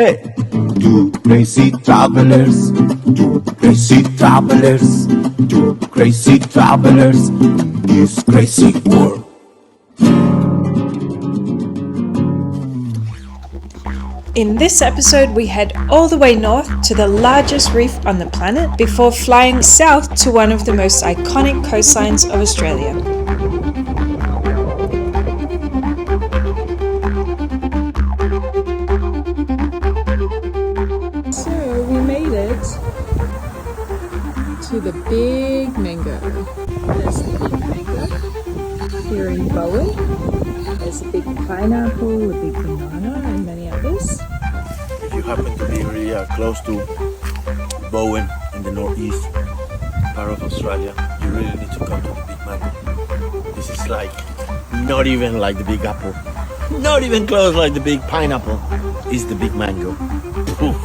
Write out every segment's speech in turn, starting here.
Hey, two crazy travelers, two crazy travelers, two crazy travelers in this crazy world. In this episode, we head all the way north to the largest reef on the planet before flying south to one of the most iconic coastlines of Australia. So we made it to the big mango. There's the big mango here in Bowen. There's a big pineapple, a big banana, and many others. If you happen to be really close to Bowen in the northeast part of Australia, you really need to come to the big mango. This is like not even like the big apple, not even close like the big pineapple. Is the big mango. Oof.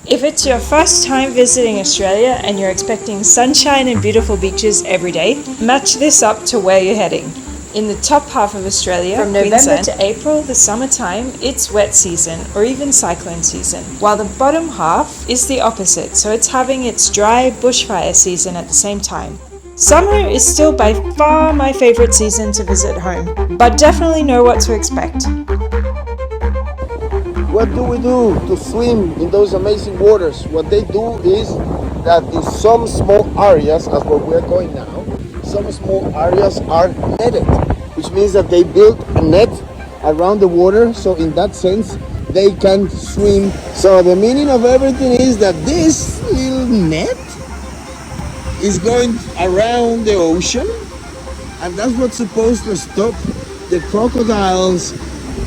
If it's your first time visiting Australia and you're expecting sunshine and beautiful beaches every day, match this up to where you're heading. In the top half of Australia, from November to April, the summertime, it's wet season or even cyclone season, while the bottom half is the opposite, so it's having its dry bushfire season at the same time. Summer is still by far my favorite season to visit home, but definitely know what to expect. What do we do to swim in those amazing waters? What they do is that in some small areas, as where we're going now, some small areas are netted, which means that they build a net around the water, so in that sense they can swim. So the meaning of everything is that this little net is going around the ocean, and that's what's supposed to stop the crocodiles,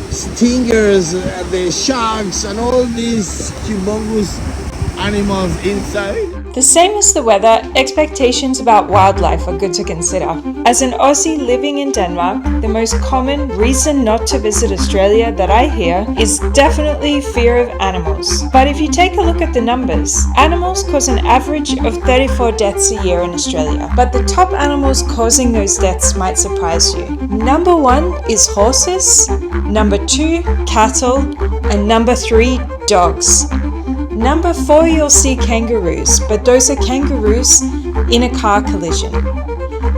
stingers, the sharks, and all these humongous animals inside. The same as the weather, expectations about wildlife are good to consider. As an Aussie living in Denmark, the most common reason not to visit Australia that I hear is definitely fear of animals. But if you take a look at the numbers, animals cause an average of 34 deaths a year in Australia. But the top animals causing those deaths might surprise you. Number 1 is horses, number 2, cattle, and number 3, dogs. Number 4, you'll see kangaroos, but those are kangaroos in a car collision.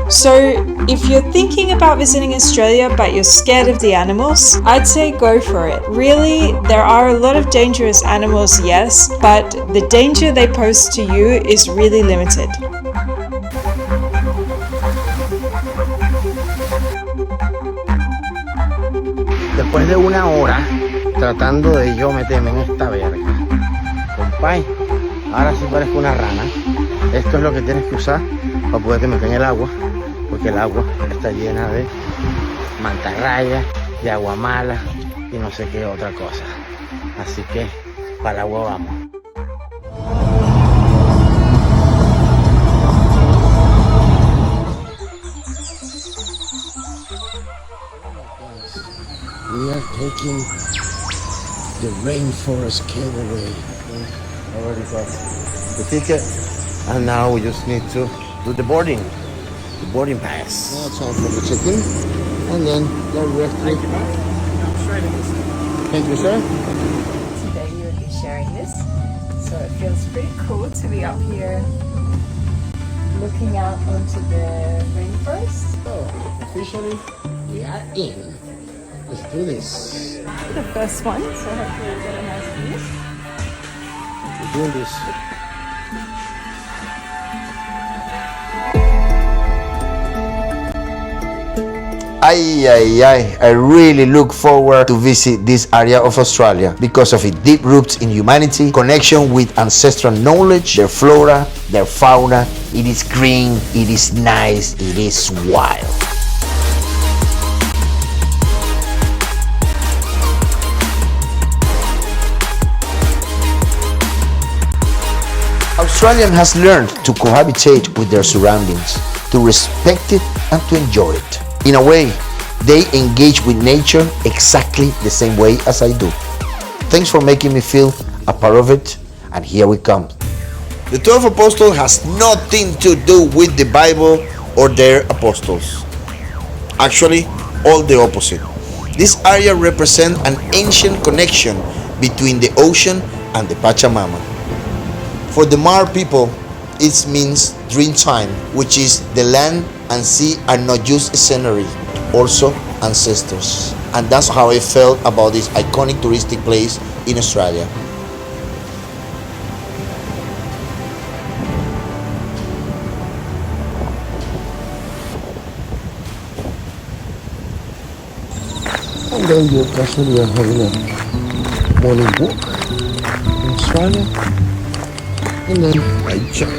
So if you're thinking about visiting Australia but you're scared of the animals, I'd say go for it. Really, there are a lot of dangerous animals, yes, but the danger they pose to you is really limited. Después de una hora tratando de yo meterme en esta verga, compay, ahora sí parezco una rana. Esto es lo que tienes que usar para poderte meter en el agua, porque el agua está llena de mantarrayas, de agua mala y no sé qué otra cosa. Así que para el agua vamos. We are taking the Rainforest Cableway. Already got the ticket, and now we just need to do the boarding pass. Now it's time for the check-in, and then directly. Thank you, sir. Today you will be sharing this, so it feels pretty cool to be up here looking out onto the rainforest. So, officially, we are in. Let's do this. The first one, so hopefully we'll get a nice view. We're doing this. I really look forward to visit this area of Australia because of its deep roots in humanity, connection with ancestral knowledge, their flora, their fauna. It is green, it is nice, it is wild. Australian has learned to cohabitate with their surroundings, to respect it and to enjoy it. In a way, they engage with nature exactly the same way as I do. Thanks for making me feel a part of it, and here we come. The 12 Apostles has nothing to do with the Bible or their apostles. Actually, all the opposite. This area represents an ancient connection between the ocean and the Pachamama. For the Mar people, it means dream time, which is the land and sea are not just a scenery, also ancestors. And that's how I felt about this iconic touristic place in Australia. And then you actually are having a morning walk in Australia. And then I check.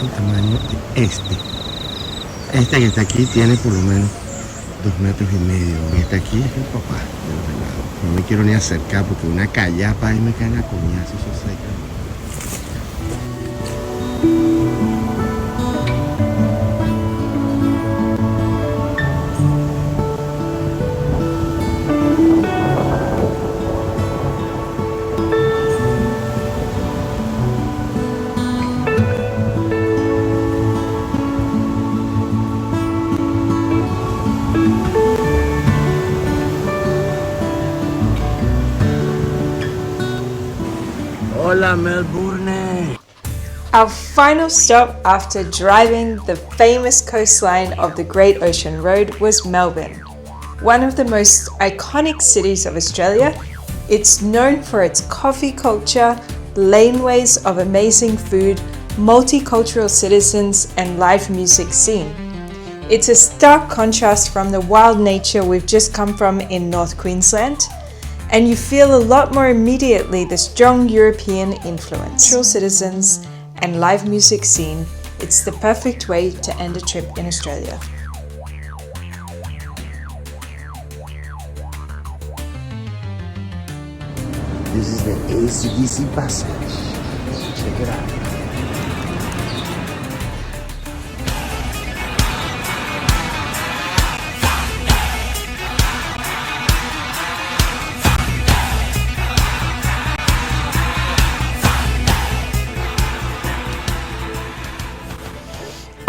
El tamaño de este que está aquí tiene por lo menos 2,5 metros. El que está aquí es el papá de los venados. No me quiero ni acercar porque una callapa ahí me caen a coñazos, eso seca. Hola, Melbourne. Our final stop after driving the famous coastline of the Great Ocean Road was Melbourne, one of the most iconic cities of Australia. It's known for its coffee culture, laneways of amazing food, multicultural citizens, and live music scene. It's a stark contrast from the wild nature we've just come from in North Queensland, and you feel a lot more immediately the strong European influence. Cultural citizens and live music scene, it's the perfect way to end a trip in Australia. This is the ACDC passage. Check it out.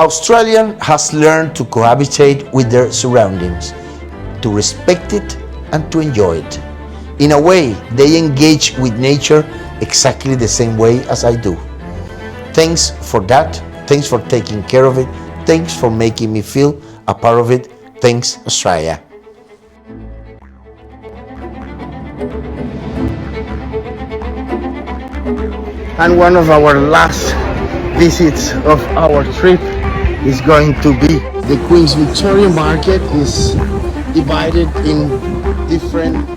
Australian has learned to cohabitate with their surroundings, to respect it and to enjoy it. In a way, they engage with nature exactly the same way as I do. Thanks for that. Thanks for taking care of it. Thanks for making me feel a part of it. Thanks, Australia. And one of our last visits of our trip is going to be The Queen's Victoria Market is divided in different